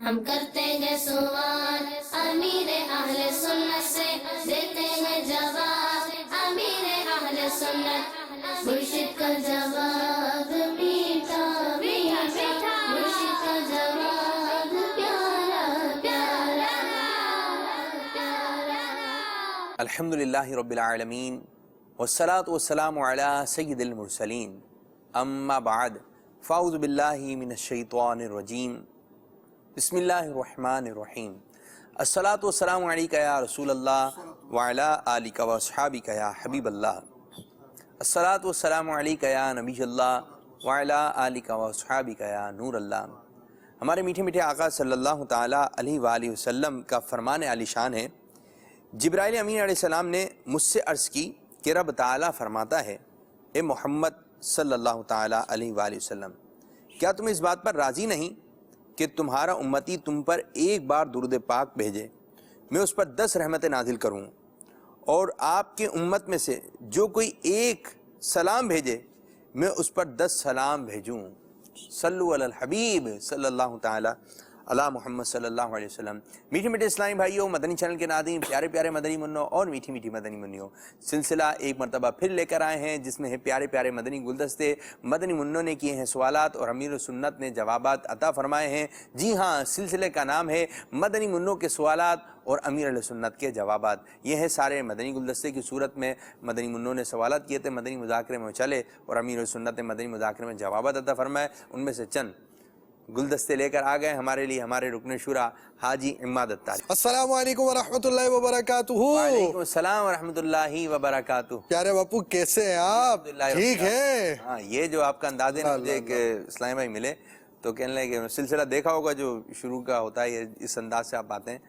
ہم کرتے ہیں سوال امیر اہل سنت سے، دیتے ہیں جواب امیر اہل سنت، مرشد کا جواب میٹھا میٹھا، مرشد کا جواب پیارا پیارا پیارا۔ الحمدللہ رب العالمین والصلاة والسلام علی سید المرسلین، اما بعد فاعوذ باللہ من الشیطان الرجیم، بسم اللہ الرحمن الرحیم۔ الصلاة والسلام علیکہ یا رسول اللہ وعلی آلک واصحابک یا حبیب اللہ، الصلاة والسلام علیکہ یا نبی اللہ وعلی آلک واصحابک یا نور اللہ۔ ہمارے میٹھے میٹھے آقا صلی اللہ تعالیٰ علیہ وآلہ وسلم کا فرمان عالی شان ہے، جبرائیل امین علیہ السلام نے مجھ سے عرض کی کہ رب تعالیٰ فرماتا ہے، اے محمد صلی اللہ تعالیٰ علیہ وآلہ وسلم، کیا تم اس بات پر راضی نہیں کہ تمہارا امتی تم پر ایک بار درود پاک بھیجے، میں اس پر 10 رحمتیں نازل کروں، اور آپ کے امت میں سے جو کوئی ایک سلام بھیجے میں اس پر 10 سلام بھیجوں۔ صلو علی الحبیب صلی اللہ تعالیٰ علی محمد صلی اللہ علیہ وسلم۔ میٹھے میٹھے اسلامی بھائیوں، مدنی چینل کے ناظرین، پیارے پیارے مدنی منوں اور میٹھی میٹھی مدنی منیوں، سلسلہ ایک مرتبہ پھر لے کر آئے ہیں جس میں ہے پیارے پیارے مدنی گلدستے۔ مدنی منوں نے کیے ہیں سوالات اور امیر سنت نے جوابات عطا فرمائے ہیں۔ جی ہاں، سلسلے کا نام ہے مدنی منوں کے سوالات اور امیر علیہ سنت کے جوابات۔ یہ ہے سارے مدنی گلدستے کی صورت میں مدنی منوں نے سوالات کیے تھے، مدنی مذاکرے میں چلے اور امیر علیہ سنت نے مدنی مذاکرے میں جوابات عطا فرمائے۔ ان میں سے چند گلدستے لے کر آ گئے ہمارے لیے ہمارے رکن شورا حاجی عماد الطالب۔ السلام علیکم ورحمۃ اللہ وبرکاتہ۔ وعلیکم السلام ورحمۃ اللہ وبرکاتہ۔ پیارے باپو کیسے ہیں آپ؟ ٹھیک ہے؟ ہاں، یہ جو آپ کا انداز ہے، مجھے ایک اسلامی بھائی ملے تو کہنے لگے کہ سلسلہ دیکھا ہوگا جو شروع کا ہوتا ہے، اس انداز سے آپ آتے ہیں،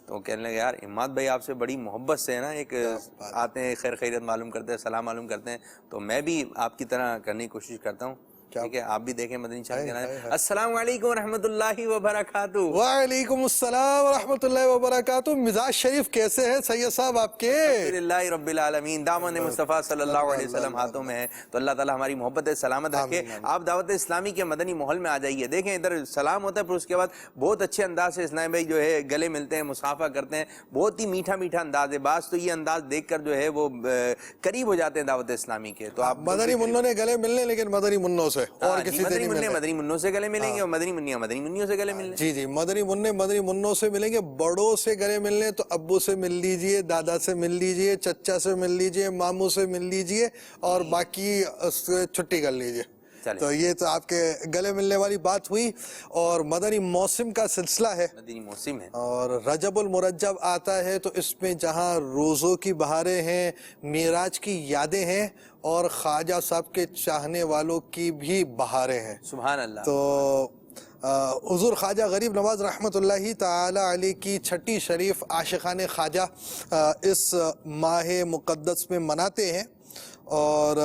تو کہنے لگے یار عماد بھائی آپ سے بڑی محبت سے ہے نا، ایک آتے ہیں خیر خیریت معلوم کرتے ہیں، سلام معلوم کرتے ہیں، تو میں بھی آپ کی طرح کرنے کی کوشش کرتا ہوں۔ ٹھیک ہے، آپ بھی دیکھیں مدنی چینل کے نام۔ السلام علیکم ورحمۃ اللہ وبرکاتہ۔ وعلیکم السلام ورحمۃ اللہ وبرکاتہ۔ مزاج شریف کیسے ہیں سید صاحب آپ کے؟ الحمدللہ رب العالمین، دامن مصطفیٰ صلی اللہ علیہ وسلم ہاتھوں میں ہے، تو اللہ تعالیٰ ہماری محبت سلامت رکھے۔ آپ دعوت اسلامی کے مدنی ماحول میں آ جائیے، دیکھیں ادھر سلام ہوتا ہے، پھر اس کے بعد بہت اچھے انداز سے اسلامی بھائی جو ہے گلے ملتے ہیں، مصافحہ کرتے ہیں، بہت ہی میٹھا میٹھا انداز ہے۔ بعض تو یہ انداز دیکھ کر جو ہے وہ قریب ہو جاتے ہیں دعوت اسلامی کے۔ تو آپ مدنی منوں نے گلے ملنے، لیکن مدنی منوں سے اور کسی سے نہیں ملنے۔ مدنی منوں سے گلے ملیں گے اور مدنی منیاں مدنی منیوں سے گلے ملیں۔ جی جی، مدنی منوں سے ملیں گے۔ بڑوں سے گلے ملنے تو ابو سے مل لیجئے، دادا سے مل لیجئے، چچا سے مل لیجئے، ماموں سے مل لیجئے، اور باقی چھٹی کر لیجئے۔ تو یہ تو آپ کے گلے ملنے والی بات ہوئی۔ اور مدنی موسم کا سلسلہ ہے، مدنی موسم ہے، اور رجب المرجب آتا ہے تو اس میں جہاں روزوں کی بہاریں ہیں، معراج کی یادیں ہیں، اور خواجہ صاحب کے چاہنے والوں کی بھی بہاریں ہیں۔ سبحان اللہ۔ تو حضور خواجہ غریب نواز رحمۃ اللہ تعالی علیہ کی چھٹی شریف عاشقان خواجہ اس ماہ مقدس میں مناتے ہیں، اور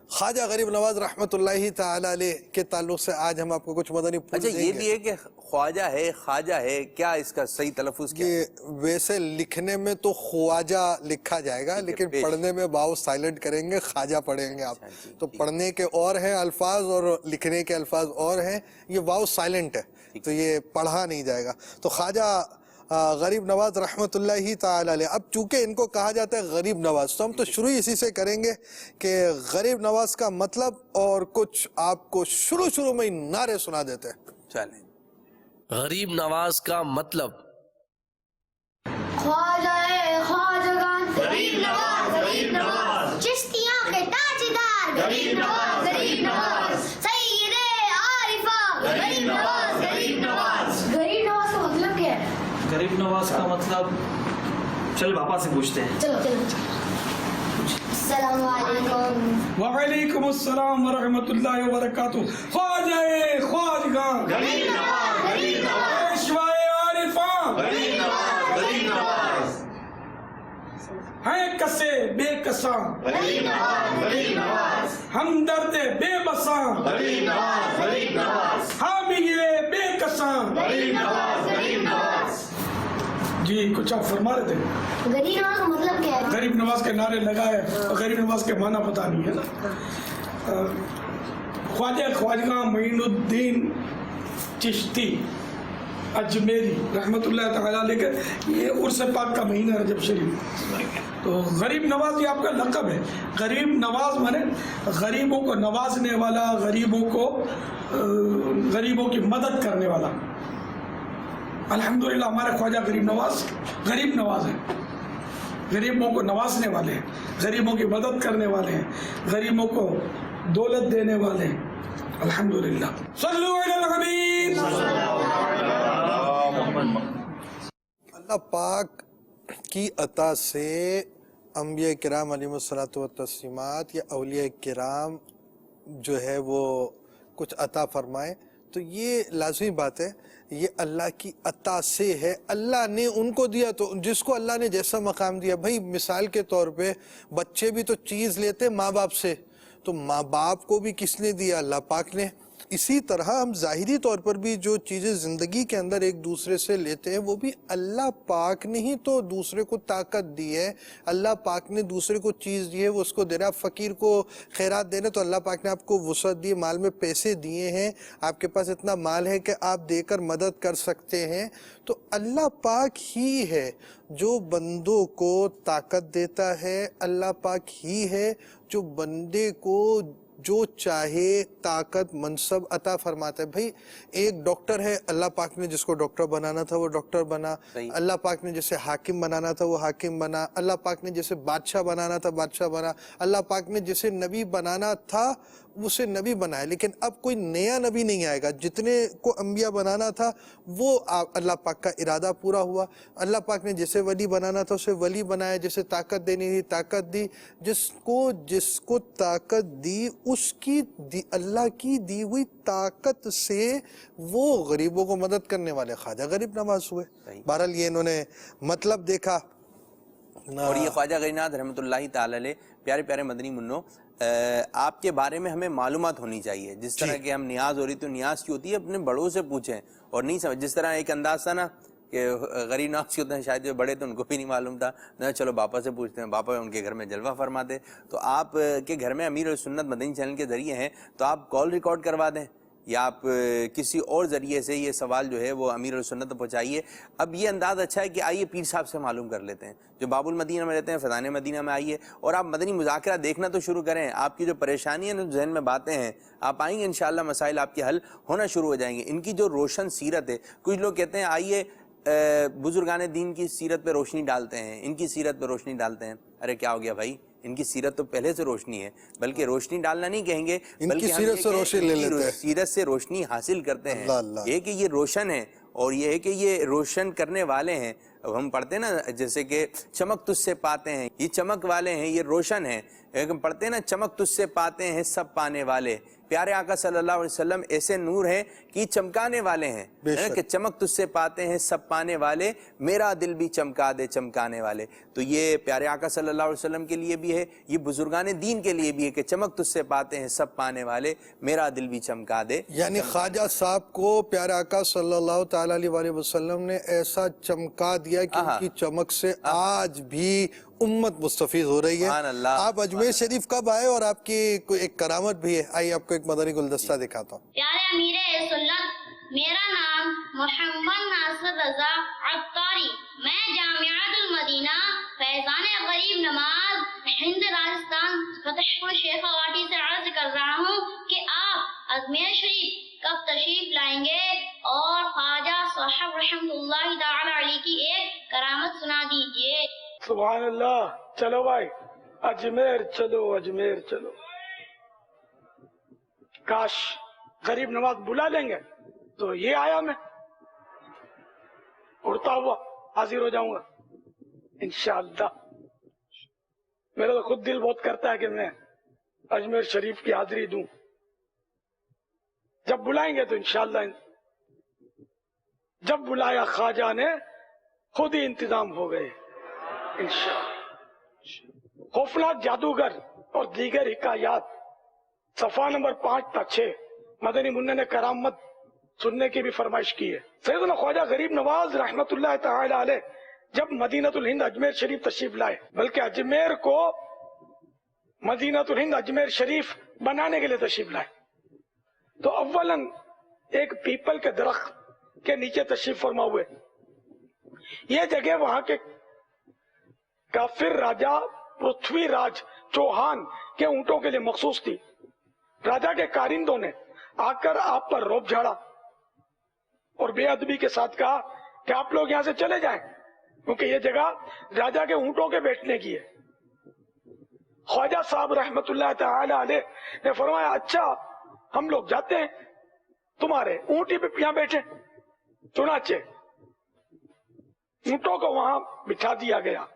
خواجہ غریب نواز رحمۃ اللہ تعالی علیہ کے تعلق سے آج ہم آپ کو کچھ مدنی پھول دیں گے۔ اچھا، یہ بھی ہے کہ خواجہ ہے خواجہ ہے، کیا اس کا صحیح تلفظ کیا ہے؟ ویسے لکھنے میں تو خواجہ لکھا جائے گا، لیکن پڑھنے میں واو سائلنٹ کریں گے، خواجہ پڑھیں گے آپ۔ تو پڑھنے کے اور ہیں الفاظ اور لکھنے کے الفاظ اور ہیں، یہ واو سائلنٹ ہے تو یہ پڑھا نہیں جائے گا۔ تو خواجہ غریب نواز رحمۃ اللہ تعالی علیہ، اب چونکہ ان کو کہا جاتا ہے غریب نواز، تو ہم تو شروع اسی سے کریں گے کہ غریب نواز کا مطلب، اور کچھ آپ کو شروع میں نعرے سنا دیتے ہیں۔ چلیں۔ غریب نواز کا مطلب: خواجہ خواجگان غریب نواز، غریب نواز، چشتیاں کے تاجدار غریب نواز، غریب نواز، سید عارفہ غریب نواز، غریب نواز۔ غریب نواز کا مطلب کیا ہے؟ غریب نواز کا مطلب، چل باپا سے پوچھتے ہیں۔ چلو السلام علیکم۔ وعلیکم السلام ورحمۃ اللہ وبرکاتہ۔ خواجہ خواجگان غریب نواز، غریب نواز، پیشوائے عارفاں غریب نواز، غریب نواز، ہیں کسے بے کساں غریب نواز، غریب نواز، ہمدرد بے بساں غریب نواز، غریب نواز، حامی بے کساں۔ غریب نواز، غریب نواز۔ جی کچھ آپ فرما رہے تھے؟ غریب نواز کا مطلب کیا ہے؟ غریب نواز کے نعرے لگائے، غریب نواز کے معنی پتہ نہیں ہے نا۔ خواجہ خواجگاں معین الدین چشتی अजमेरी रहमतुल्लाह ताला अलैह के, ये उर्स पाक का महीना रजब शरीफ। तो गरीब नवाज ये आपका लक़ब है। गरीब नवाज माने गरीबों को नवाजने वाला, गरीबों की मदद करने वाला। अल्हम्दुलिल्लाह हमारे ख्वाजा गरीब नवाज है, गरीबों को नवाजने वाले हैं, गरीबों की मदद करने वाले हैं, गरीबों को दौलत देने वाले हैं। अल्हम्दुलिल्लाह। सल्लु अलल हबीब। अल्लाह पाक की अता से अंबिया किराम अलैहिमुस्सलातु व तस्लीमात या औलिया किराम जो है वो कुछ अता फरमाए, तो ये लाजमी बात है, ये अल्लाह की अता से है। अल्लाह ने उनको दिया, तो जिसको अल्लाह ने जैसा मकाम दिया, भाई मिसाल के तौर पे बच्चे भी तो चीज़ लेते माँ बाप से, तो माँ बाप को भी किसने दिया? अल्लाह पाक ने। इसी तरह हम ज़ाहिरी तौर पर भी जो चीज़ें ज़िंदगी के अंदर एक दूसरे से लेते हैं, वो भी अल्लाह पाक ने ही तो दूसरे को ताकत दी है, अल्लाह पाक ने दूसरे को चीज़ दी है, वो उसको दे रहा है। फ़कीर को खैरात देने तो अल्लाह पाक ने आपको वुसअत दी, माल में पैसे दिए हैं, आपके पास इतना माल है कि आप देकर मदद कर सकते हैं। तो अल्लाह पाक ही है जो बंदों को ताकत देता है, अल्लाह पाक ही है जो बंदे को जो चाहे ताकत मनसब अता फरमाता है। भाई एक डॉक्टर है, अल्लाह पाक ने जिसको डॉक्टर बनाना था वो डॉक्टर बना, अल्लाह पाक ने जैसे हाकिम बनाना था वो हाकिम बना, अल्लाह पाक ने जैसे बादशाह बनाना था बादशाह बना, अल्लाह पाक ने जैसे नबी बनाना था उसे नबी बनाया। लेकिन अब कोई नया नबी नहीं आएगा, जितने को अंबिया बनाना था वो अल्लाह पाक का इरादा पूरा हुआ। अल्लाह पाक ने जैसे वली बनाना था उसे वली बनाया, जैसे ताकत देनी थी ताकत दी, जिसको ताकत दी उसकी अल्लाह की दी हुई ताकत से वो गरीबों को मदद करने वाले ख्वाजा गरीब नवाज हुए। बहरहाल ये इन्होंने मतलब देखा। और ये ख्वाजा गरीबनाथ रहमतुल्लाहि ताला अलैह, प्यारे प्यारे मदनी मुन्नो, आपके बारे में हमें मालूमात होनी चाहिए। जिस तरह की हम नियाज हो रही तो नियाज की होती है अपने बड़ों से पूछें और नहीं समझ। जिस तरह एक अंदाज था ना कि गरीब नवाज के होते हैं, शायद जो बड़े तो उनको भी नहीं मालूम था ना, चलो बापा से पूछते हैं, बापा उनके घर में जलवा फरमाते। तो आप के घर में अमीर सुन्नत मदनी चैनल के जरिए हैं तो आप कॉल रिकॉर्ड करवा दें या आप किसी और ज़रिए से ये सवाल जो है वो अमीर सुन्नत पहुँचाइए। अब ये अंदाज़ अच्छा है कि आइए पीर साहब से मालूम कर लेते हैं जो बाबुल मदीना में रहते हैं, फैज़ान मदीना में आइए और आप मदनी मुज़ाकरा देखना तो शुरू करें। आपकी जो परेशानी है, जो जहन में बातें हैं, आप आएंगे इंशाअल्लाह मसाइल आपके हल होना शुरू हो जाएंगे। इनकी जो रोशन सीरत है, कुछ लोग कहते हैं आइए बुजुर्गान दीन की सीरत पे रोशनी डालते हैं, इनकी सीरत पे रोशनी डालते हैं। अरे क्या हो गया भाई, इनकी सीरत तो पहले से रोशनी है, बल्कि रोशनी डालना नहीं कहेंगे, बल्कि सीरत से रोशनी ले लेते हैं, सीरत से रोशनी हासिल करते हैं। ये कि ये रोशन है और ये है कि ये रोशन करने वाले हैं। अब हम पढ़ते हैं ना जैसे कि चमक तुझसे पाते हैं, ये चमक वाले हैं, ये रोशन है। हम पढ़ते हैं ना चमक तुझसे पाते हैं सब पाने वाले। प्यारे आका सल्लल्लाहु अलैहि वसल्लम ऐसे नूर हैं कि चमकाने वाले हैं, है कि चमक तुझसे पाते हैं सब पाने वाले, मेरा दिल भी चमका दे चमकाने वाले। तो ये प्यारे आका सल्लल्लाहु अलैहि वसल्लम के लिए भी है, ये बुजुर्गान दीन के लिए भी है कि चमक तुझसे पाते हैं सब पाने वाले, मेरा दिल भी चमका दे। यानी ख्वाजा साहब को प्यारे आका सल्लल्लाहु ताला अलैहि वसल्लम ने ऐसा चमका दिया कि उनकी चमक से आज भी उम्मत मुस्तफीद हो रही है। आप अजमेर शरीफ कब आए और आपकी एक करामत भी है, आइए आपको एक मदनी गुलदस्ता दिखाता हूँ। प्यारे अमीर सुन्नत, मेरा नाम मोहम्मद नासिर रजा अत्तारी, मैं जामियातुल मदीना फैज़ान गरीब नवाज हिंद राजस्थान फतेहपुर शेखावाटी से अर्ज कर रहा हूँ कि आप अजमेर शरीफ कब तशरीफ लाएंगे और ख्वाजा साहब रहमतुल्लाहि ताला अलैह की एक करामत सुना दीजिए। सुभान अल्लाह। चलो भाई अजमेर चलो, अजमेर चलो। काश गरीब नवाज बुला लेंगे तो ये आया मैं उड़ता हुआ हाजिर हो जाऊंगा इंशाअल्लाह। मेरा तो खुद दिल बहुत करता है कि मैं अजमेर शरीफ की हाजिरी दूं। जब बुलाएंगे तो इंशाअल्लाह। जब बुलाया ख्वाजा ने खुद ही इंतजाम हो गए इंशाअल्लाह। खौफनाक जादूगर और दीगर हिकायात सफा नंबर 5 था 6 मदनी मुन्ने ने करामत सुनने की भी फरमाइश की है। सैयदना ख्वाजा गरीब नवाज रहमतुल्लाह ताला अलैह जब मदीनातुल हिंद अजमेर शरीफ तशरीफ लाए, बल्कि अजमेर को मदीनातुल हिंद अजमेर शरीफ बनाने के लिए तशरीफ लाए, तो अव्वलन एक पीपल के दरख्त के नीचे तशरीफ फरमा हुए। ये जगह वहां के काफिर राजा पृथ्वीराज चौहान के ऊंटों के लिए मखसूस थी। राजा के कारिंदों ने आकर आप पर रौब झाड़ा और बेअदबी के साथ कहा कि आप लोग यहाँ से चले जाएं, क्योंकि ये जगह राजा के ऊंटों के बैठने की है। ख्वाजा साहब रहमतुल्लाह ताला अलैह ने फरमाया, अच्छा हम लोग जाते हैं, तुम्हारे ऊंट ही यहाँ बैठे। चुनाचे ऊंटों को वहां बिठा दिया गया।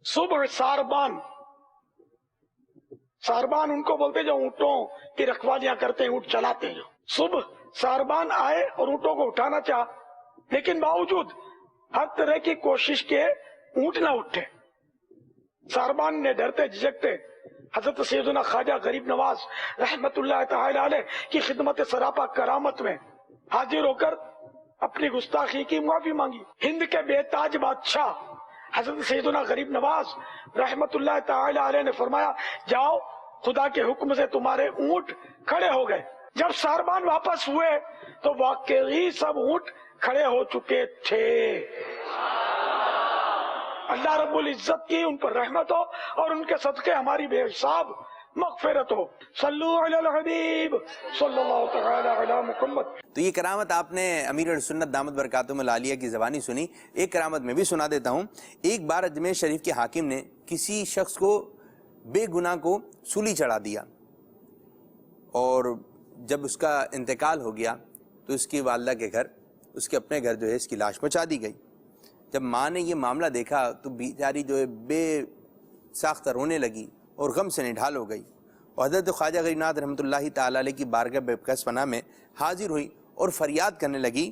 सुबह सारबान उनको बोलते जो ऊंटों की रखवालियां करते हैं, ऊंट चलाते हैं। सुबह सारबान आए और ऊंटों को उठाना चाहा, लेकिन बावजूद हर तरह की कोशिश के ऊंट ना उठे। सारबान ने डरते झिझकते हजरत सैयदना ख्वाजा गरीब नवाज रहमतुल्लाह ताला अलैह की खिदमत सरापा करामत में हाजिर होकर अपनी गुस्ताखी की माफी मांगी। हिंद के बेताज बादशाह हजरत सैयदना गरीब नवाज रहमतुल्लाह ताला अलैह ने फरमाया, जाओ खुदा के हुक्म से तुम्हारे ऊंट खड़े हो गए। जब सारबान वापस हुए तो वाकई सब ऊंट खड़े हो चुके थे। अल्लाह रब्बुल इज्जत की उन पर रहमत हो और उनके सदके हमारी बेहिसाब मगफिरत हो। सल्लु अलल हबीब सल्लल्लाहु तआला अला मुहम्मद। तो ये करामत आपने अमीर सुन्नत दामत बरकातुहू में लालिया की ज़बानी सुनी। एक करामत मैं भी सुना देता हूँ। एक बार अजमेर शरीफ के हाकिम ने किसी शख्स को बेगुनाह को सूली चढ़ा दिया और जब उसका इंतकाल हो गया तो उसकी वालदा के घर, उसके अपने घर जो है इसकी लाश पहुँचा दी गई। जब माँ ने ये मामला देखा तो बेचारी जो है बेसाख्ता रोने लगी और गम से निढाल हो गई और हज़रत ख्वाजा गरीबनाथ रहमतुल्लाहि ताला अलैह की बारगाह बेबकस पनाह में हाजिर हुई और फरियाद करने लगी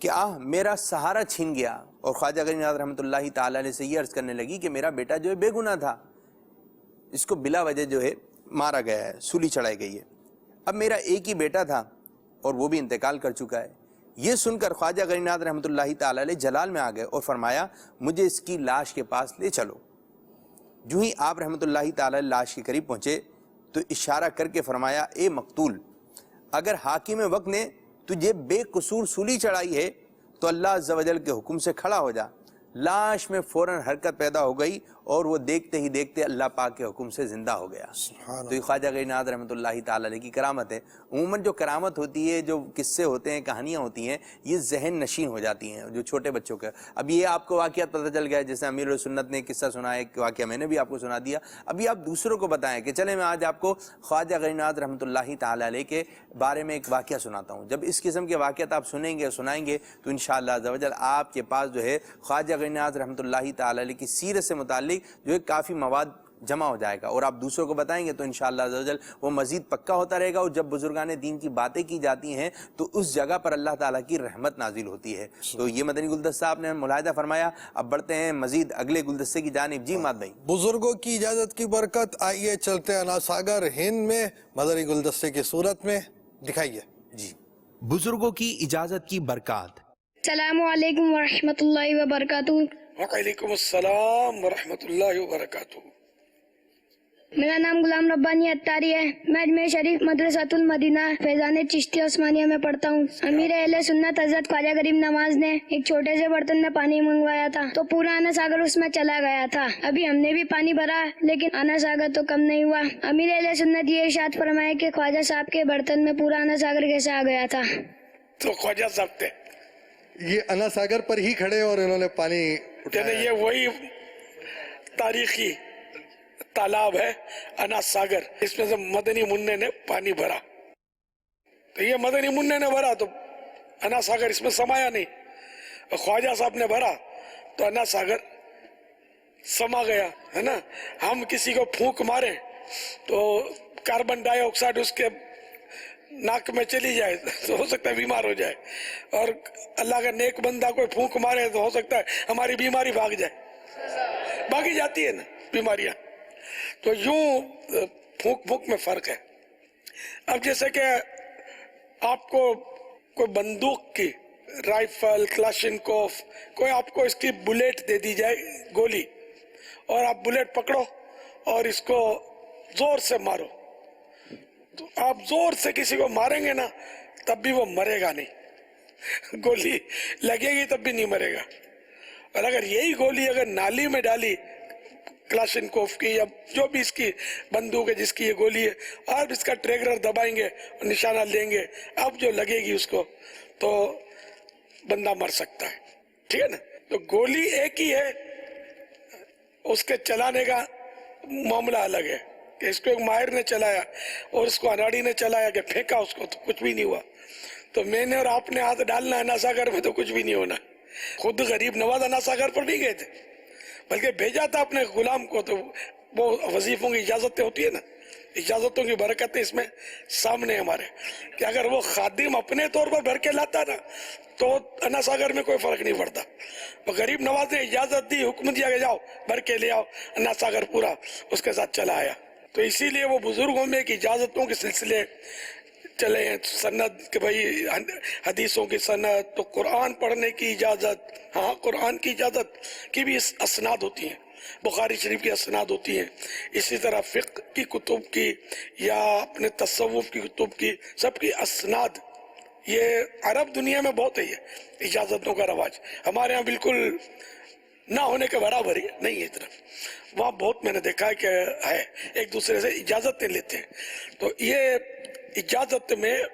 कि मेरा सहारा छीन गया। और ख्वाजा गरीबनाथ रहमतुल्लाहि ताला अलैह से ये अर्ज़ करने लगी कि मेरा बेटा जो है बेगुनाह था, इसको बिला वजह जो है मारा गया है, सूली चढ़ाई गई है। अब मेरा एक ही बेटा था और वो भी इंतकाल कर चुका है। ये सुनकर ख्वाजा गरीबनाथ रहमतुल्लाहि ताला अलैह जलाल में आ गए और फरमाया, मुझे इसकी लाश के पास ले चलो। जो ही आप रहमतुल्लाहि ताला अलैह लाश के करीब पहुँचे तो इशारा करके फरमाया, ए मकतूल, अगर हाकिम वक्त ने तुझे बेकसूर सूली चढ़ाई है तो अल्लाह अज़्ज़ा वजल के हुक्म से खड़ा हो जा। लाश में फ़ौरन हरकत पैदा हो गई और वो देखते ही देखते अल्लाह पाक के हुक्म से ज़िंदा हो गया। तो ये ख्वाजा गरीबनाथ रहमतुल्लाहि ताला अलैह की करामत है। उमूमन जो करामत होती है, जो किस्से होते हैं, कहानियाँ होती हैं, ये जहन नशीन हो जाती हैं जो छोटे बच्चों का। अब ये आपको वाक़ियात पता चल गया, जैसे अमीर सुन्नत ने किस्सा सुना है, वाक़या मैंने भी आपको सुना दिया। अभी आप दूसरों को बताएं कि चले मैं आज आपको ख्वाजा गरीबनाथ रहमतुल्लाहि ताला अलैह के बारे में एक वाक़या सुनाता हूँ। जब इस किस्म के वाक़यात आप सुनेंगे सुनाएंगे तो इंशाअल्लाह अज़्ज़ा वजल आपके पास जो है ख्वाजा गरीबनाथ रहमतुल्लाहि ताला अलैह की सीरत से मुताल्लिक जो है काफ़ी मवाद जमा हो जाएगा और आप दूसरों को बताएंगे तो इंशाअल्लाह अज़्ज़ा वजल वो मज़ीद पक्का होता रहेगा। और जब बुजुर्गान दीन की बातें की जाती हैं तो उस जगह पर अल्लाह ताला की रहमत नाजिल होती है। तो ये मदनी गुलदस्ता आपने मुलाहिदा फरमाया। अब बढ़ते हैं मज़ीद अगले गुलदस्ते की जानिब। जी माद भाई, बुजुर्गों की इजाजत की बरकत, आइए चलते हैं अनासागर हिंद में मदनी गुलदस्ते की सूरत में, दिखाइए जी। बुजुर्गों की इजाजत की बरकत। अस्सलामु अलैकुम व रहमतुल्लाहि व बरकातुहू। वालेकुम अस्सलाम व रहमतुल्लाहि व बरकातुहू। मेरा नाम गुलाम रब्बानी अत्तारी है। मैं अजमेर शरीफ मदरसातुल मदीना फैजान चिश्ती उस्मानिया में पढ़ता हूँ। अमीर अहले सुन्नत हज़रत ख्वाजा गरीब नवाज ने एक छोटे से बर्तन में पानी मंगवाया था तो पूरा आना सागर उसमें चला गया था। अभी हमने भी पानी भरा लेकिन आना सागर तो कम नहीं हुआ। अमीर अहले सुन्नत ये इरशाद फरमाया कि ख्वाजा साहब के बर्तन में पूरा आना सागर कैसे आ गया था। तो ख्वाजा साहब थे, ये अनासागर पर ही खड़े और इन्होंने पानी उठाया। ये वही तारीखी तालाब है अना सागर, इसमें से मदनी मुन्ने ने पानी भरा। तो ये मदनी मुन्ने ने भरा तो अना सागर इसमें समाया नहीं, और ख्वाजा साहब ने भरा तो अना सागर समा गया, है ना। हम किसी को फूंक मारे तो कार्बन डाइऑक्साइड उसके नाक में चली जाए तो हो सकता है बीमार हो जाए, और अल्लाह का नेक बंदा कोई फूंक मारे तो हो सकता है हमारी बीमारी भाग जाए, भागी जाती है ना बीमारियां। तो यूं फूंक में फर्क है। अब जैसे कि आपको कोई बंदूक की, राइफल, क्लाशिनकोफ, कोई आपको इसकी बुलेट दे दी जाए, गोली, और आप बुलेट पकड़ो और इसको जोर से मारो, तो आप जोर से किसी को मारेंगे ना तब भी वो मरेगा नहीं, गोली लगेगी तब भी नहीं मरेगा। और अगर यही गोली अगर नाली में डाली क्लाशनकोफ की या जो भी इसकी बंदूक है जिसकी ये गोली है, और इसका ट्रिगर दबाएंगे और निशाना लेंगे, अब जो लगेगी उसको तो बंदा मर सकता है, ठीक है ना। तो गोली एक ही है, उसके चलाने का मामला अलग है कि इसको एक माहिर ने चलाया और उसको अनाड़ी ने चलाया कि फेंका उसको तो कुछ भी नहीं हुआ। तो मैंने और आपने हाथ डालना अन्ना सागर में तो कुछ भी नहीं होना। खुद गरीब नवाज अन्ना सागर पर नहीं गए थे, बल्कि भेजा था अपने गुलाम को। तो वो वजीफों की इजाजतें होती है ना, इजाजतों की बरकतें इसमें सामने हमारे, कि अगर वो खादिम अपने तौर पर भर के लाता ना तो अन्ना सागर में कोई फर्क नहीं पड़ता। वो गरीब नवाज ने इजाजत दी, हुक्म दिया कि जाओ भर के ले आओ, अन्ना सागर पूरा उसके साथ चला आया। तो इसीलिए वो बुजुर्गों में कि इजाजतों के सिलसिले चले हैं, सनद के भाई हदीसों की सनद, तो कुरान पढ़ने की इजाजत, हाँ कुरान की इजाजत की भी असनाद होती हैं, बुखारी शरीफ की असनाद होती हैं। इसी तरह फ़िक़्ह की कुतुब की या अपने तसव्वुफ़ की कुतुब की, सबकी असनाद, ये अरब दुनिया में बहुत है ये इजाजतों का रवाज। हमारे यहाँ बिल्कुल ना होने के बराबर ही नहीं है इतना। वहाँ बहुत मैंने देखा है कि है, एक दूसरे से इजाजतें लेते हैं। तो ये इजाजत में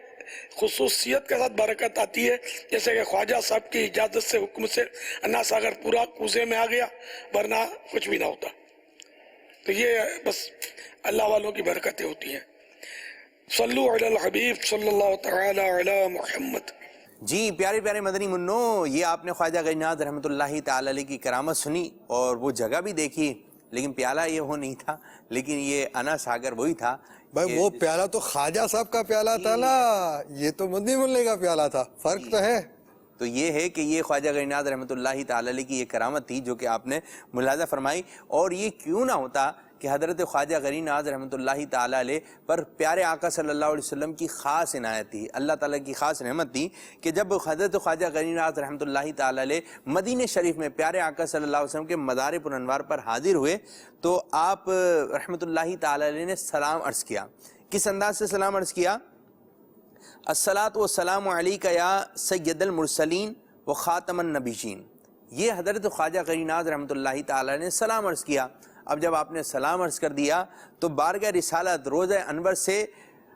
खुसूसियत के साथ बरकत आती है, जैसे कि ख्वाजा साहब की इजाजत से, हुक्म से अन्ना सागर पूरा कूजे में आ गया, वरना कुछ भी ना होता। तो ये बस अल्लाह वालों की बरकतें होती हैं। सल्लु अलल हबीब सल्लल्लाहु तआला अला मुहम्मद। जी प्यारे प्यारे मदनी मुन्नो, ये आपने ख्वाजा गरीनाथ रहमतुल्लाहि ताला अलैह की करामत सुनी और वो जगह भी देखी, लेकिन प्याला ये वो नहीं था, लेकिन ये अन्ना सागर वही था। भाई वो प्याला तो ख्वाजा साहब का प्याला था ना, ये तो मदनी मुल्ले का प्याला था, फर्क तो है। तो ये है कि ये ख्वाजा गरीनाथ रहमतुल्लाहि ताला अलैह की ये करामत थी जो कि आपने मुलाजा फरमाई। और ये क्यों ना होता कि हज़रत ख्वाजा गरीनाथ रहमतुल्लाहि ताला अलैह पर प्यारे आका सल्लल्लाहु अलैहि वसल्लम की ख़ास इनायत थी, अल्लाह ताला की ख़ास रहमत थी कि जब हज़रत ख्वाजा गरीनाथ रहमतुल्लाहि ताला अलैह मदीने शरीफ में प्यारे आका सल्लल्लाहु अलैहि वसल्लम के मदार पुरअनवार पर हाजिर हुए, तो आप रहमतुल्लाहि ताला अलैह ने सलाम अर्ज़ किया। किस अंदाज से सलाम अर्ज़ किया? अस्सलातु वस्सलामु अलैका या सय्यदल मुरसलीन व ख़ातमन नबीयीन। ये हज़रत ख्वाजा गरीनाथ रहमतुल्लाहि ताला ने सलाम अर्ज़ किया। अब जब आपने सलाम अर्ज़ कर दिया तो बारगाह रिसालत रोज़ा अनवर से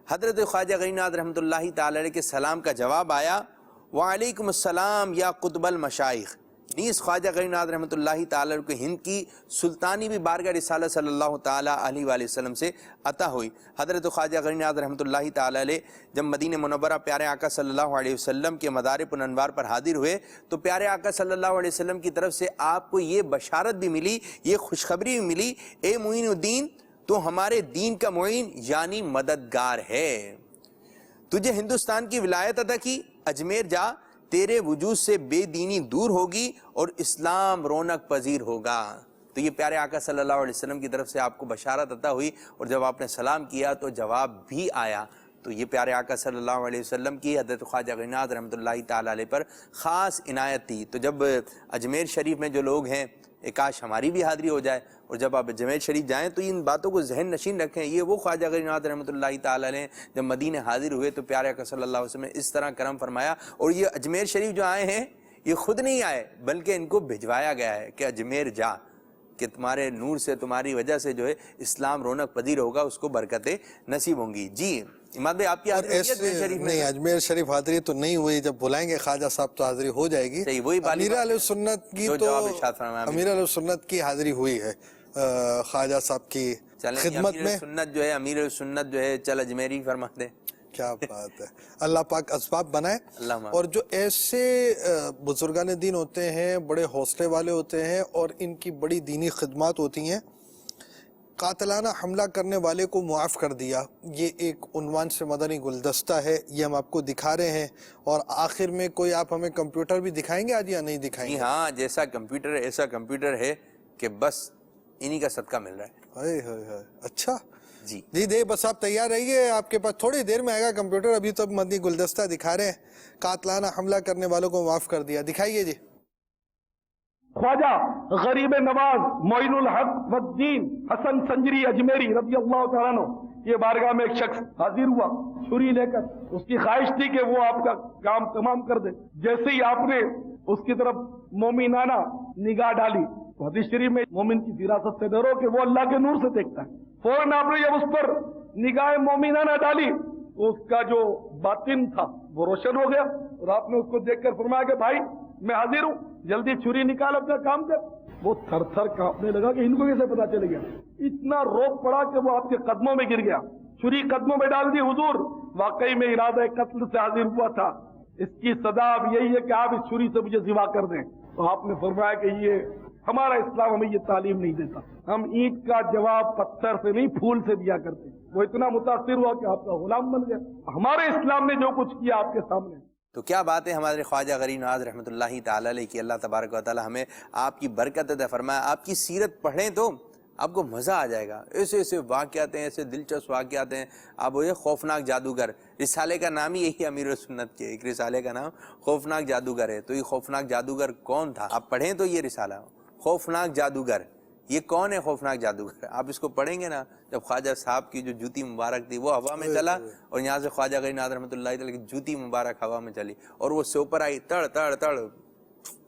हज़रत ख्वाजा गरीनाथ रहमतुल्लाहि ताला अलैह के सलाम का जवाब आया, वालेकुम अस्सलाम या कुतुबल मशाइख। नीस ख्वाजा गरीनाथ रहमतुल्लाहि ताला अलैह को हिंद की सुल्तानी भी बारगाह रिसालत सल्लल्लाहु ताला अलैहि वसल्लम से अता हुई। हज़रत ख्वाजा गरीनाथ रहमतुल्लाहि ताला अलैह जब मदीने मुनव्वरा प्यारे आका सल्लल्लाहु अलैहि वसल्लम के मदार पुरअनवार पर हाजिर हुए तो प्यारे आका सल्लल्लाहु अलैहि वसल्लम की तरफ से आपको ये बशारत भी मिली, ये खुशखबरी भी मिली, ए मुईनुद्दीन तो हमारे दीन का मुईन यानी मददगार है। तुझे हिंदुस्तान की विलायत अता की, अजमेर जा, तेरे वजूद से बेदीनी दूर होगी और इस्लाम रौनक पजीर होगा। तो ये प्यारे आका सल्लल्लाहु अलैहि वसल्लम की तरफ से आपको बशारत अता हुई और जब आपने सलाम किया तो जवाब भी आया। तो ये प्यारे आका सल्लल्लाहु अलैहि वसल्लम की हज़रत ख्वाजा गरीनाथ रहमतुल्लाहि ताला अलैह पर ख़ास इनायत थी। तो जब अजमेर शरीफ में जो लोग हैं, काश हमारी भी हाज़िरी हो जाए, और जब आप अजमेर शरीफ जाएँ तो इन बातों को जहन नशीन रखें। ये वो ख्वाजा गरीनाथ रहमतुल्लाहि ताला अलैह जब मदीने हाजिर हुए तो प्यारे आका सल्लल्लाहु अलैहि वसल्लम ने इस तरह करम फरमाया। और ये अजमेर शरीफ जो आए हैं ये खुद नहीं आए, बल्कि इनको भिजवाया गया है कि अजमेर जा, कि तुम्हारे नूर से, तुम्हारी वजह से जो है इस्लाम रौनक पजीर होगा, उसको बरकतें नसीब होंगी। जी इमाद भाई, आपकी हाज़िरी अजमेर शरीफ में? नहीं, अजमेर शरीफ हाज़िरी तो नहीं हुई, जब बुलाएंगे ख्वाजा साहब तो हाज़िरी हो जाएगी। सही, वही अमीर अहले सुन्नत की, तो अमीर अहले सुन्नत की हाज़िरी हुई है ख्वाजा साहब की खिदमत में। सुन्नत जो है, अमीर सुन्नत जो है, चल अजमेरी फरमा दे। क्या बात है, अल्लाह पाक असबाब बनाए। और जो ऐसे बुजुर्गान दीन होते हैं, बड़े हौसले वाले होते हैं और इनकी बड़ी दीनी खिदमत होती हैं, कातलाना हमला करने वाले को मुआफ़ कर दिया, ये एक उन्वान से मदनी गुलदस्ता है, ये हम आपको दिखा रहे हैं। और आखिर में कोई आप हमें कंप्यूटर भी दिखाएंगे आज या नहीं दिखाएंगे? हाँ, जैसा कंप्यूटर ऐसा कंप्यूटर है कि बस इन्हीं का सदका मिल रहा है। हाय, अच्छा जी जी दे, बस आप तैयार रहिए, आपके पास थोड़ी देर में आएगा कंप्यूटर। अभी तो मदनी गुलदस्ता दिखा रहे हैं, कातलाना हमला करने वालों को माफ़ कर दिया, दिखाइए जी। ख्वाजा गरीब नवाज मोइनुल हक वद्दीन हसन संजरी अजमेरी रज़ी अल्लाह तआला अन्हु, ये बारगाह में एक शख्स हाजिर हुआ छुरी लेकर। उसकी ख्वाहिश थी कि वो आपका काम तमाम कर दे। जैसे ही आपने उसकी तरफ मोमिनाना निगाह डाली तो हदीस शरीफ में मोमिन की फिरासत से डरो कि वो अल्लाह के नूर से देखता है। फौरन आपने जब उस पर निगाह मोमिनाना डाली तो उसका जो बातिन था वो रोशन हो गया और आपने उसको देखकर फरमाया कि भाई मैं हाजिर हूँ, जल्दी छुरी निकाल, अपना काम कर। वो थर थर कांपने लगा कि इनको कैसे पता चल गया। इतना रोक पड़ा कि वो आपके कदमों में गिर गया, छुरी कदमों में डाल दी। हुजूर वाकई में इरादा कत्ल से हाजिर हुआ था, इसकी सजा अब यही है कि आप इस छुरी से मुझे सिवा कर दें। तो आपने फरमाया कि ये हमारा इस्लाम हमें ये तालीम नहीं देता, हम ईंट का जवाब पत्थर से नहीं फूल से दिया करते। वो इतना मुतासिर हुआ कि आपका गुलाम बन गया। हमारे इस्लाम ने जो कुछ किया आपके सामने। तो क्या बात है हमारे ख्वाजा गरीब नवाज रहमतुल्लाहि ताला अलैह की, अल्लाह तबारक व तआला हमें आपकी बरकत अता फरमाए। आपकी सीरत पढ़ें तो आपको मज़ा आ जाएगा। ऐसे ऐसे वाक़यात हैं, ऐसे दिलचस्प वाक़यात हैं। आप ये खौफनाक जादूगर, रिसाले का नाम ही यही अमीर सुन्नत के, एक रिसाले का नाम खौफनाक जादूगर है। तो ये खौफनाक जादूगर कौन था? आप पढ़ें तो ये रिसाला खौफनाक जादूगर, ये कौन है खौफनाक जादूगर? आप इसको पढ़ेंगे ना, जब ख्वाजा साहब की जो जूती मुबारक थी वो हवा में चला और यहाँ से ख्वाजा गरीब नवाज रहमतुल्लाहि तआला की जूती मुबारक हवा में चली और वो से ऊपर आई, तड़ तड़ तड़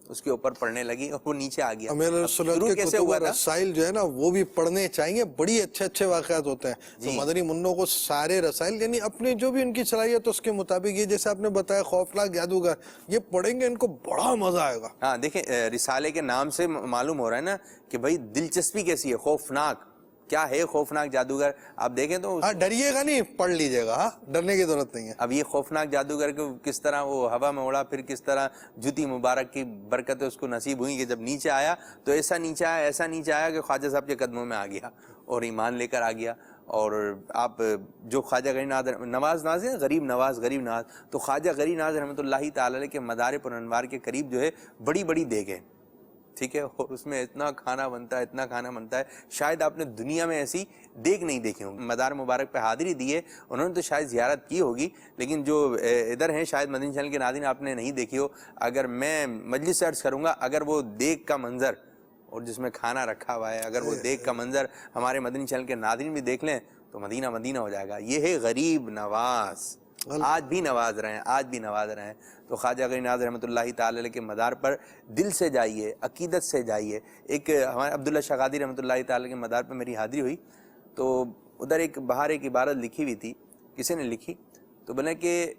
उसके ऊपर पढ़ने लगी और वो नीचे आ गया। अमीर सुन्नत के कुतुब और रसाइल जो है ना वो भी पढ़ने चाहिए, बड़ी अच्छे अच्छे वाक़यात होते हैं। तो मदनी मुन्नों को सारे रसाइल यानी अपने जो भी उनकी सलाहियत उसके मुताबिक, ये जैसे आपने बताया खौफनाक जादूगर, ये पढ़ेंगे इनको बड़ा मजा आएगा। हाँ देखें, रिसाले के नाम से मालूम हो रहा है ना कि भाई दिलचस्पी कैसी है। खौफनाक क्या है खौफनाक जादूगर? आप देखें तो डरिएगा नहीं, पढ़ लीजिएगा, डरने की जरूरत नहीं है। अब ये खौफनाक जादूगर को किस तरह वो हवा में उड़ा, फिर किस तरह जूती मुबारक की बरकत उसको नसीब हुई कि जब नीचे आया तो ऐसा नीचे आया, ऐसा नीचे आया कि ख्वाजा साहब के कदमों में आ गया और ईमान लेकर आ गया। और आप जो ख्वाजा गरीब नवाज है, गरीब नवाज, तो ख्वाजा गरीब नवाज रहमतुल्लाहि ताला अलैह के मदार पुरअनवार के करीब जो है बड़ी बड़ी देग है, ठीक है, और उसमें इतना खाना बनता है, इतना खाना बनता है, शायद आपने दुनिया में ऐसी देख नहीं देखी होगी। मदार मुबारक पे हाजिरी दी है उन्होंने तो शायद ज़ियारत की होगी, लेकिन जो इधर हैं शायद मदनी चैनल के नाज़रीन आपने नहीं देखी हो। अगर मैं मजलिस सर्च करूँगा, अगर वो देख का मंजर और जिसमें खाना रखा हुआ है, अगर वो देख का मंजर हमारे मदनी चैनल के नाज़रीन भी देख लें तो मदीना मदीना हो जाएगा। ये है गरीब नवाज, आज भी नवाज रहे हैं, आज भी नवाज रहे हैं। तो ख्वाजा गरीब नवाज रहमतुल्लाहि ताला अलैह के मदार पर दिल से जाइए, अकीदत से जाइए। एक हमारे अब्दुल्ला शागादी रहमतुल्लाहि ताला के मदार पर मेरी हाजिरी हुई तो उधर एक बाहर एक इबारत लिखी हुई थी, किसी ने लिखी तो बोले कि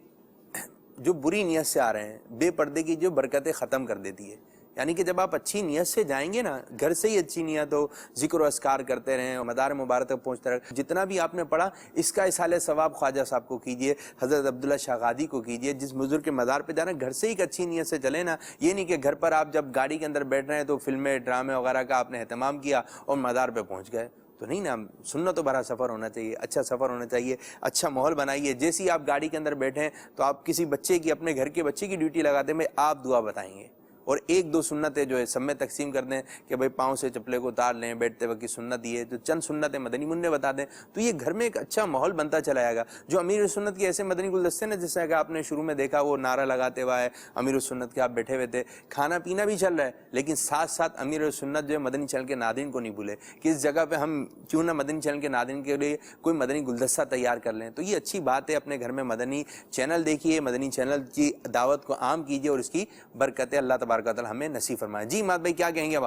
जो बुरी नीयत से आ रहे हैं, बेपर्दे की जो बरकतें ख़त्म कर देती है। यानी कि जब आप अच्छी नीयत से जाएंगे ना, घर से ही अच्छी नीयत हो, जिक्र अस्कार करते रहें, मदार मुबारक तक पहुँचते रहें, जितना भी आपने पढ़ा इसका इसाले सवाब ख्वाजा साहब को कीजिए, हज़रत अब्दुल्ला शागादी को कीजिए। जिस बुजुर्ग के मदार पे जाना, घर से ही एक अच्छी नीयत से चले ना। ये नहीं कि घर पर आप जब गाड़ी के अंदर बैठ रहे हैं तो फिल्में ड्रामे वगैरह का आपने एहतमाम किया और मदार पर पहुँच गए, तो नहीं ना। सुन्नत तो भरा सफ़र होना चाहिए, अच्छा सफ़र होना चाहिए, अच्छा माहौल बनाइए। जैसे ही आप गाड़ी के अंदर बैठे हैं तो आप किसी बच्चे की, अपने घर के बच्चे की ड्यूटी लगाते हैं, आप दुआ बताएंगे और एक दो सुन्नतें जो है सब में तकसीम कर दें कि भाई पाँव से चप्पले को उतार लें, बैठते वक्त की सुन्नत ये, तो चंद सुन्नतें मदनी मुन्ने बता दें, तो ये घर में एक अच्छा माहौल बनता चला जाएगा। जो अमीर सुन्नत के ऐसे मदनी गुलदस्ते ना, जैसे कि आपने शुरू में देखा वो नारा लगाते हुआ है अमीर सुन्नत के, आप बैठे हुए थे, खाना पीना भी चल रहा है, लेकिन साथ साथ अमीर सुन्नत जो है मदनी चैनल के नादरीन को नहीं भूले कि इस जगह पर हम क्यों ना मदनी चैनल के नादरीन के लिए कोई मदनी गुलदस्ता तैयार कर लें। तो ये अच्छी बात है, अपने घर में मदनी चैनल देखिए, मदनी चैनल की दावत को आम कीजिए और इसकी बरकतें अल्लाह तबारक व तआला हमें नसीब फरमाए। जी माद भाई क्या कहेंगे अब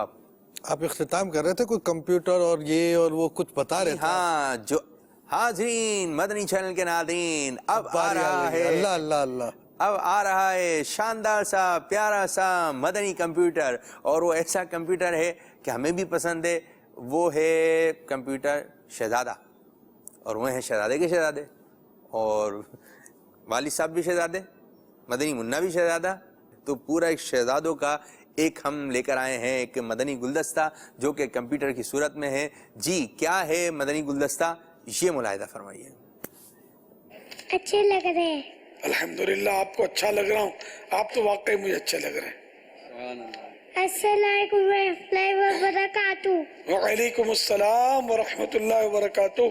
आप इख्तिताम कर रहे थे, कोई कंप्यूटर और ये और वो कुछ बता रहे थे। हाँ, जो हाज़रीन मदनी चैनल के नाज़रीन, अब आ रहा है, अल्लाह अल्लाह अल्लाह, अब आ रहा है शानदार सा प्यारा सा मदनी कंप्यूटर। और वो ऐसा कंप्यूटर है कि हमें भी पसंद है, वो है कंप्यूटर शहजादा, और वो है शहजादे के शहजादे, और वालिद साहब भी शहजादे, मदनी मुन्ना भी शहजादा। तो पूरा एक शहजादों का एक हम लेकर आए हैं एक मदनी गुलदस्ता जो कि कंप्यूटर की सूरत में है। जी क्या है मदनी गुलदस्ता, ये मुलाहिदा फरमाइए। अच्छे लग रहे हैं। अल्हम्दुलिल्लाह, आपको अच्छा लग रहा हूँ, आप तो वाकई मुझे अच्छे लग रहे हैं। अस्सलामुअलैकुम रहमतुल्लाहि व बरकातुहू। वालेकुम अस्सलाम व रहमतुल्लाहि व बरकातुहू।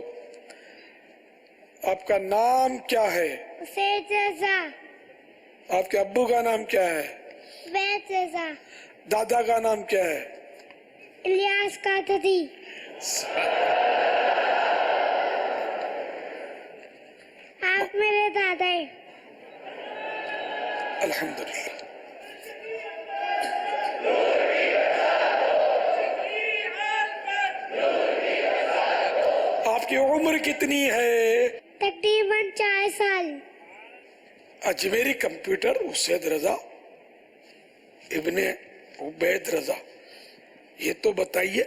आपका नाम क्या है? सैयद रज़ा। आपके अब्बू का नाम क्या है? बैत रज़ा। दादा का नाम क्या है? इलियास कादरी। आप मेरे दादा हैं। अल्हम्दुलिल्लाह। आपकी उम्र कितनी है? तकरीबन 4 साल। अजमेरी कंप्यूटर हुसैन रजा इब्ने उबैद रजा, ये तो बताइए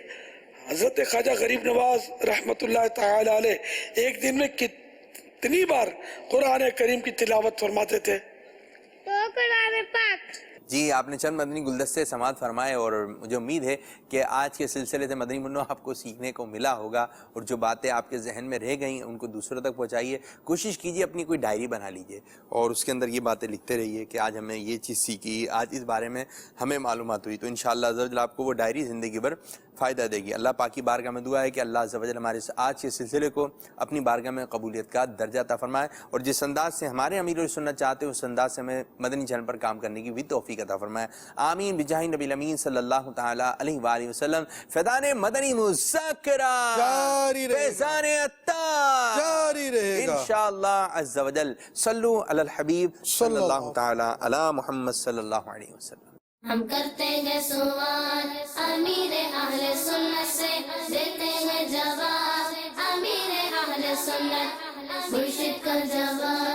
हजरत ख्वाजा गरीब नवाज रहमतुल्लाह ताला अलैह एक दिन में कितनी बार कुरान करीम की तिलावत फरमाते थे? तो कुरान पाक। जी, आपने चंद मदनी गुलदस्ते समाअत फरमाए और मुझे उम्मीद है कि आज के सिलसिले से मदनी मुन्नो आपको सीखने को मिला होगा और जो बातें आपके जहन में रह गई उनको दूसरों तक पहुंचाइए। कोशिश कीजिए अपनी कोई डायरी बना लीजिए और उसके अंदर ये बातें लिखते रहिए कि आज हमें ये चीज़ सीखी, आज इस बारे में हमें मालूमात हुई, तो इंशाअल्लाह अज़्ज़ा वजल आपको वो डायरी ज़िंदगी भर फ़ायदा देगी। अल्लाह पाक की बारगाह में दुआ है कि अल्लाह अज़्ज़ा वजल हमारे आज के सिलसिले को अपनी बारगाह में कबूलियत का दर्जा अता फरमाए और जिस अंदाज से हमारे अमीर सुन्नत चाहते हैं उस अंदाज से हमें मदनी चैनल पर काम करने की भी तौफीक अता फरमाए। आमीन बिजाहि नबी अमीन सल्लल्लाहु तआला अलैहि व वसल्लम। फैज़ान मदनी मुज़क्किरा जारी रहेगा, फैज़ान अत्तार जारी रहेगा इंशाअल्लाह अज़्ज़ा वजल। सल्लु अलल हबीब सल्लल्लाहु तआला अला मुहम्मद सल्लल्लाहु अलैहि वसल्लम। हम करते हैं सवाल अमीर अहले सुन्नत से, देते हैं जवाब अमीर अहले सुन्नत मुर्शिद का जवाब।